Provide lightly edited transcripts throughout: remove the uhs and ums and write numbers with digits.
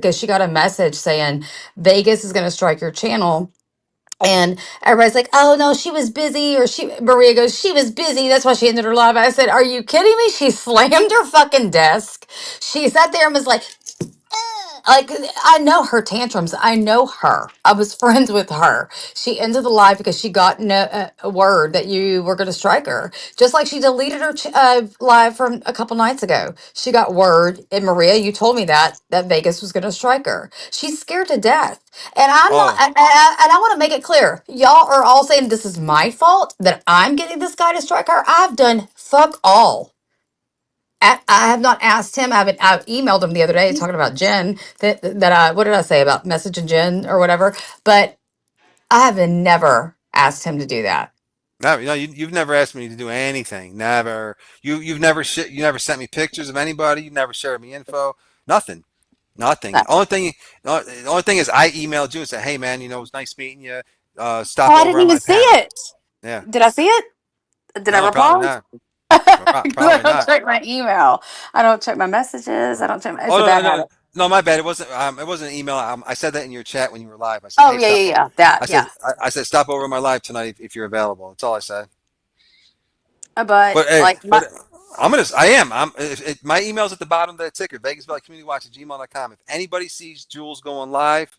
because she got a message saying Vegas is going to strike your channel. And everybody's like, oh no, she was busy. Or Maria goes, she was busy. That's why she ended her live. I said, are you kidding me? She slammed her fucking desk. She sat there and was like, I know her tantrums. I know her. I was friends with her. She ended the live because she got a word that you were going to strike her. Just like she deleted her live from a couple nights ago. She got word, and Maria, you told me that Vegas was going to strike her. She's scared to death. And I'm not, Oh, and I want to make it clear. Y'all are all saying this is my fault that I'm getting this guy to strike her. I've done fuck all. I have not asked him. I've emailed him the other day talking about Jen. That I what did I say about messaging Jen or whatever? But I have never asked him to do that. no, you've never asked me to do anything. Never. You've never you never sent me pictures of anybody. You never shared me info. Nothing. Nothing. Uh, The only thing is I emailed you and said, hey man, it was nice meeting you. Oh, Stop I over didn't on even my see panel. it. Yeah. Did I see it? Did I No, probably reply? not. Because I Probably don't not. check my email. I don't check my messages. I don't check. It's Oh a no, bad no, no, habit. no, my bad. It wasn't an email. I said that in your chat when you were live. I said, Oh hey, yeah, yeah, stop. yeah. That I said, yeah. I said, stop over my live tonight if you're available. That's all I said. But But hey, like my I am. My email's at the bottom of that ticker, Vegas Valley Community Watch at gmail.com. If anybody sees Jules going live,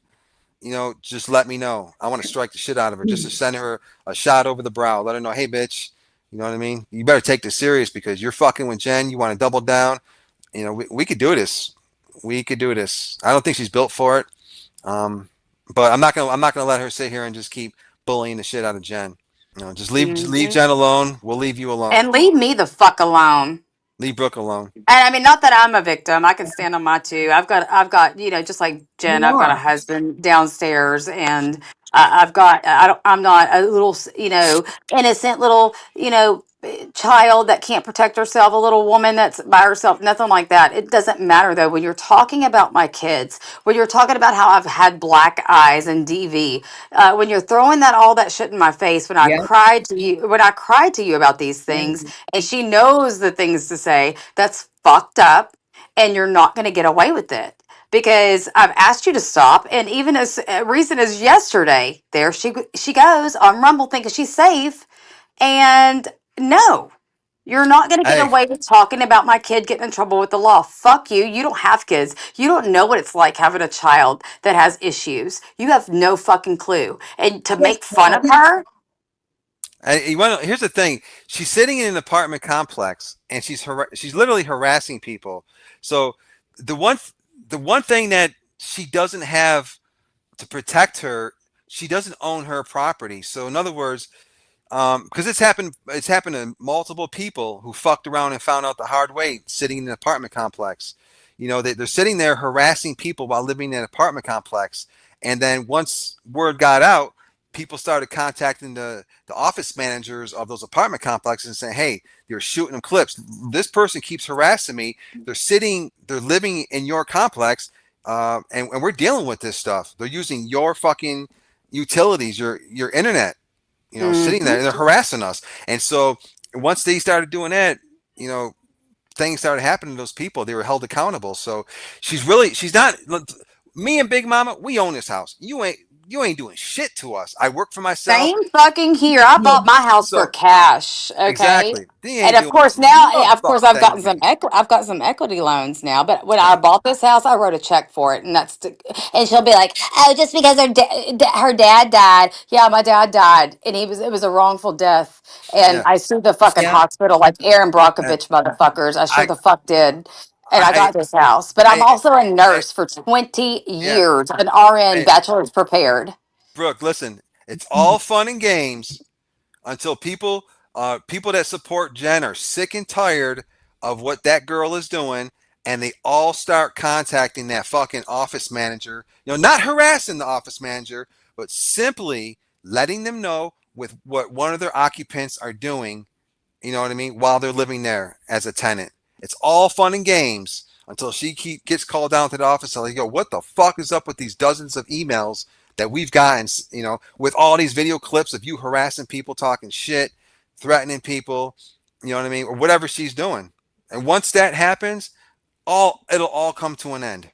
just let me know. I want to strike the shit out of her, just to send her a shot over the brow. Let her know, hey, bitch, you know what I mean? You better take this serious because you're fucking with Jen. You want to double down. We could do this. We could do this. I don't think she's built for it. Um, but I'm not gonna let her sit here and just keep bullying the shit out of Jen. Just leave Mhm. Jen alone. We'll leave you alone. And leave me the fuck alone. Leave Brooke alone. And I mean, not that I'm a victim. I can stand on my two. I've got, just like Jen, You I've got a are. husband downstairs, and I've got. I don't. I'm not a little, innocent little, child that can't protect herself. A little woman that's by herself. Nothing like that. It doesn't matter though. When you're talking about my kids, when you're talking about how I've had black eyes and DV, when you're throwing all that shit in my face, Yep. when I cried to you about these things, and she knows the things to say, that's fucked up, and you're not going to get away with it because I've asked you to stop. And even as recent as yesterday, there she goes on Rumble thinking she's safe. And no, you're not going to get Hey, away with talking about my kid getting in trouble with the law. Fuck you. You don't have kids. You don't know what it's like having a child that has issues. You have no fucking clue. And to Yes, make fun of well, her, here's the thing. She's sitting in an apartment complex and she's literally harassing people. So the one the one thing that she doesn't have to protect her, she doesn't own her property. So in other words, because it's happened to multiple people who fucked around and found out the hard way sitting in an apartment complex. They're sitting there harassing people while living in an apartment complex, and then once word got out, people started contacting the office managers of those apartment complexes and saying, hey, you're shooting them clips. This person keeps harassing me. They're living in your complex, and we're dealing with this stuff. They're using your fucking utilities, your internet, sitting there mhm. and they're harassing us. And so once they started doing that, you know, things started happening to those people. They were held accountable. So she's not. Me and Big Mama, we own this house. You ain't doing shit to us. I work for myself. Same fucking here. I yeah, bought my house for So cash. Okay. exactly, they And ain't of doing course now, of course motherfucking I've thing to gotten me. I've got some equity loans now. But when I Yeah. bought this house, I wrote a check for it, and and she'll be like, "Oh, just because her dad died." Yeah, my dad died, and it was a wrongful death, and Yeah. I sued the fucking yeah. hospital like Aaron And Brockovich motherfuckers. I sure I the fuck did. And I I got this house, but I'm I also a I, nurse for 20 yeah. years, an RN, I, bachelor's prepared. Brooke, listen, it's all fun and games until people that support Jen are sick and tired of what that girl is doing, and they all start contacting that fucking office manager. Not harassing the office manager, but simply letting them know with what one of their occupants are doing. You know what I mean? While they're living there as a tenant, it's all fun and games until gets called down to the office and like, yo, what the fuck is up with these dozens of emails that we've gotten, with all these video clips of you harassing people, talking shit, threatening people, you know what I mean, or whatever she's doing. And once that happens, it'll all come to an end.